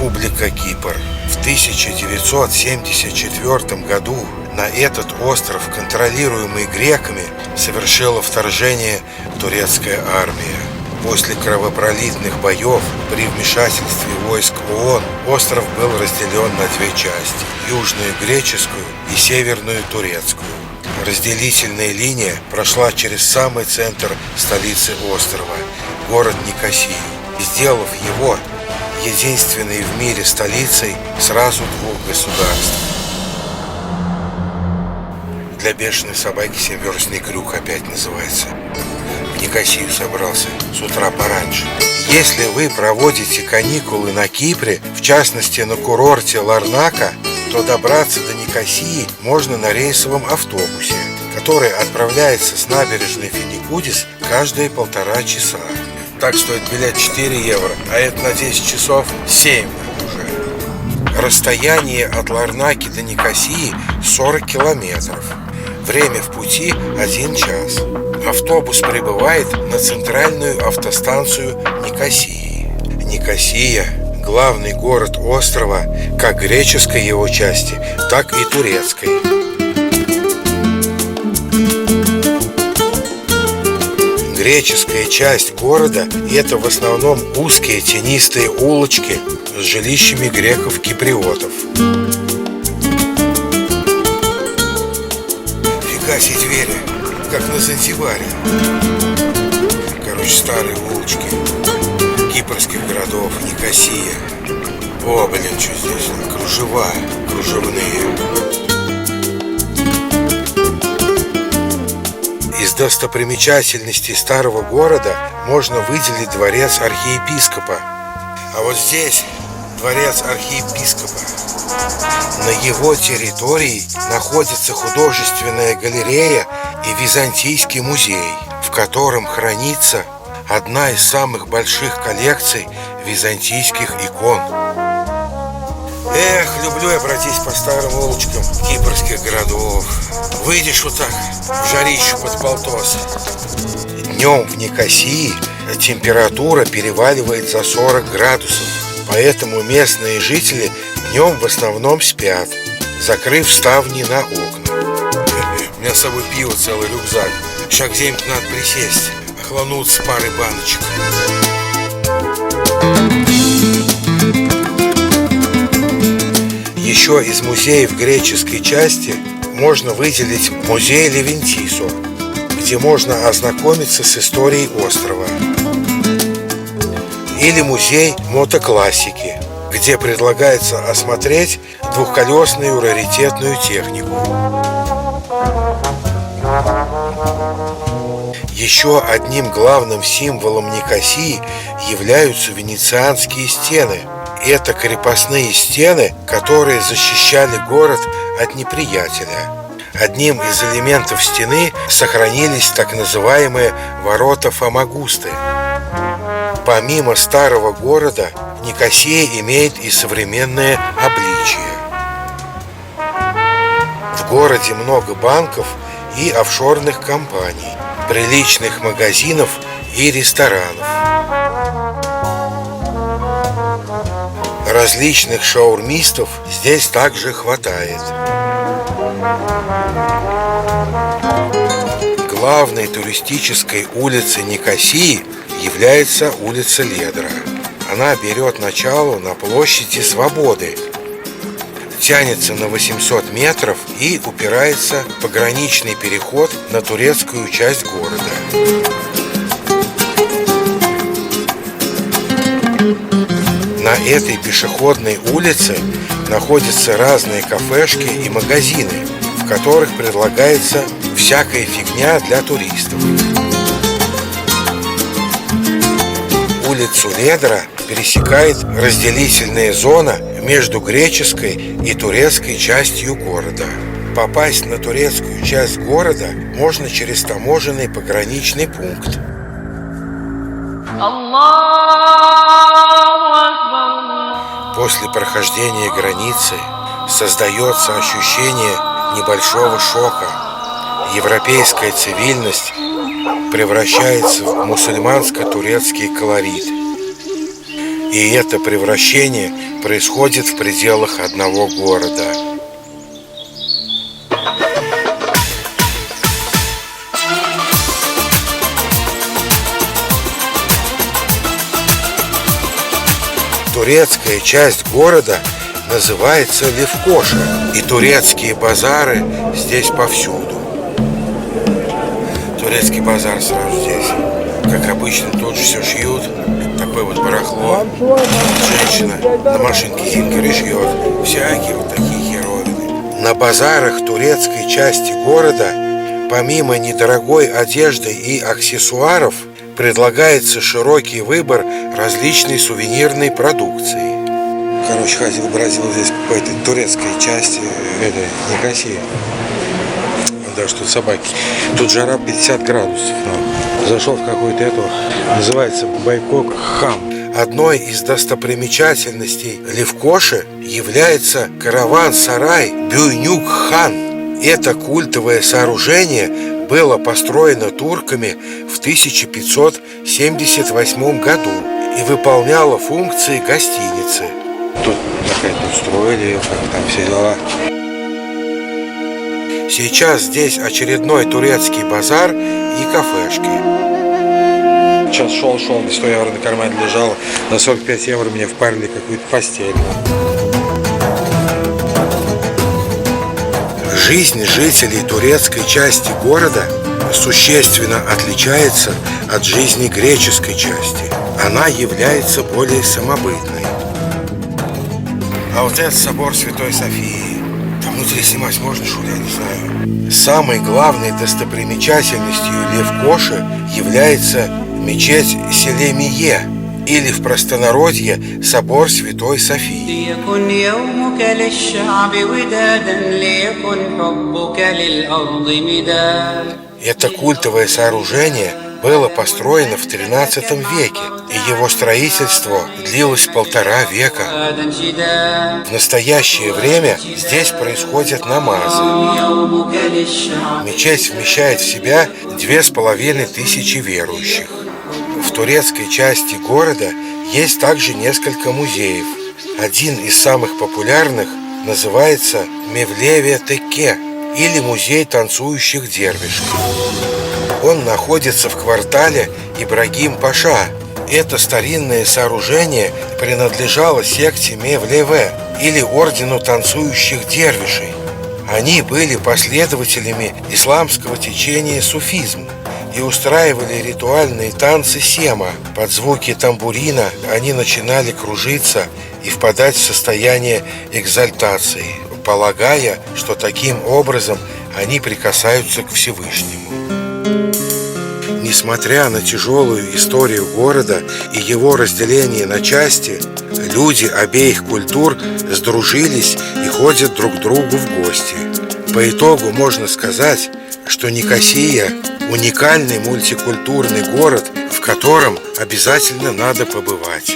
Республика Кипр. В 1974 году на этот остров, контролируемый греками, совершила вторжение турецкая армия. После кровопролитных боев при вмешательстве войск ООН остров был разделен на две части – южную греческую и северную турецкую. Разделительная линия прошла через самый центр столицы острова – город Никосию, сделав его единственной в мире столицей сразу двух государств. Для бешеной собаки семиверстный крюк опять называется. В Никосию собрался с утра пораньше. Если вы проводите каникулы на Кипре, в частности на курорте Ларнака, то добраться до Никосии можно на рейсовом автобусе, который отправляется с набережной Финикудис каждые 1,5 часа. Так стоит билет 4 евро, а это на 10 часов 7 уже. Расстояние от Ларнаки до Никосии 40 километров. Время в пути 1 час. Автобус прибывает на центральную автостанцию Никосии. Никосия – главный город острова, как греческой его части, так и турецкой. Греческая часть города – это в основном узкие тенистые улочки с жилищами греков-киприотов. Фига себе двери, как на Занзибаре. Короче, старые улочки кипрских городов, Никосия. О, блин, что здесь? Кружева, кружевные. Из достопримечательностей старого города можно выделить дворец архиепископа. А вот здесь дворец архиепископа. На его территории находится художественная галерея и византийский музей, в котором хранится одна из самых больших коллекций византийских икон. Эх, люблю я пройтись по старым улочкам кипрских городов. Выйдешь вот так в жарищу под полтос. Днем в Никосии температура переваливает за 40 градусов, поэтому местные жители днем в основном спят, закрыв ставни на окна. У меня с собой пиво, целый рюкзак. Шаг где-нибудь надо присесть, охлануться парой баночек. Еще из музеев греческой части можно выделить музей Левентису, где можно ознакомиться с историей острова. Или музей мотоклассики, где предлагается осмотреть двухколесную раритетную технику. Еще одним главным символом Никосии являются венецианские стены. Это крепостные стены, которые защищали город от неприятеля. Одним из элементов стены сохранились так называемые ворота Фомагусты. Помимо старого города, Никосия имеет и современное обличие. В городе много банков и офшорных компаний, приличных магазинов и ресторанов. Различных шаурмистов здесь также хватает. Главной туристической улицей Никосии является улица Ледра. Она берет начало на площади Свободы, тянется на 800 метров и упирается в пограничный переход на турецкую часть города. На этой пешеходной улице находятся разные кафешки и магазины, в которых предлагается всякая фигня для туристов. Улицу Ледра пересекает разделительная зона между греческой и турецкой частью города. Попасть на турецкую часть города можно через таможенный пограничный пункт. После прохождения границы создается ощущение небольшого шока. Европейская цивильность превращается в мусульманско-турецкий колорит. И это превращение происходит в пределах одного города. Турецкая часть города называется Лефкоша, и турецкие базары здесь повсюду. Турецкий базар сразу здесь. Как обычно, тут же все шьют. Такое вот барахло. Женщина на машинке зингеры шьет. Всякие вот такие херовины. На базарах турецкой части города, помимо недорогой одежды и аксессуаров, предлагается широкий выбор различной сувенирной продукции. Короче, бродил здесь по этой турецкой части Никосии. Даже тут собаки. Тут жара 50 градусов. Зашел в какую-то эту, называется Байкок Хам. Одной из достопримечательностей Лефкоши является караван-сарай Бюйнюк-хан. Это культовое сооружение было построено турками в 1578 году и выполняло функции гостиницы. Тут опять строили, там все дела. Сейчас здесь очередной турецкий базар и кафешки. Сейчас шел, 100 евро на кармане лежало, на 45 евро мне впарили какую-то постель. Жизнь жителей турецкой части города существенно отличается от жизни греческой части. Она является более самобытной. А вот этот собор Святой Софии, там внутри снимать можно, что ли, я не знаю. Самой главной достопримечательностью Лефкоши является мечеть Селемие, или в простонародье собор Святой Софии. Это культовое сооружение было построено в XIII веке, и его строительство длилось 1,5 века. В настоящее время здесь происходят намазы. Мечеть вмещает в себя 2500 верующих. В турецкой части города есть также несколько музеев. Один из самых популярных называется Мевлеве Теке, или музей танцующих дервишей. Он находится в квартале Ибрагим-Паша. Это старинное сооружение принадлежало секте Мевлеве, или ордену танцующих дервишей. Они были последователями исламского течения суфизм и устраивали ритуальные танцы сема. Под звуки тамбурина они начинали кружиться и впадать в состояние экзальтации, полагая, что таким образом они прикасаются к Всевышнему. Несмотря на тяжелую историю города и его разделение на части, люди обеих культур сдружились и ходят друг к другу в гости. По итогу можно сказать, что Никосия – уникальный мультикультурный город, в котором обязательно надо побывать.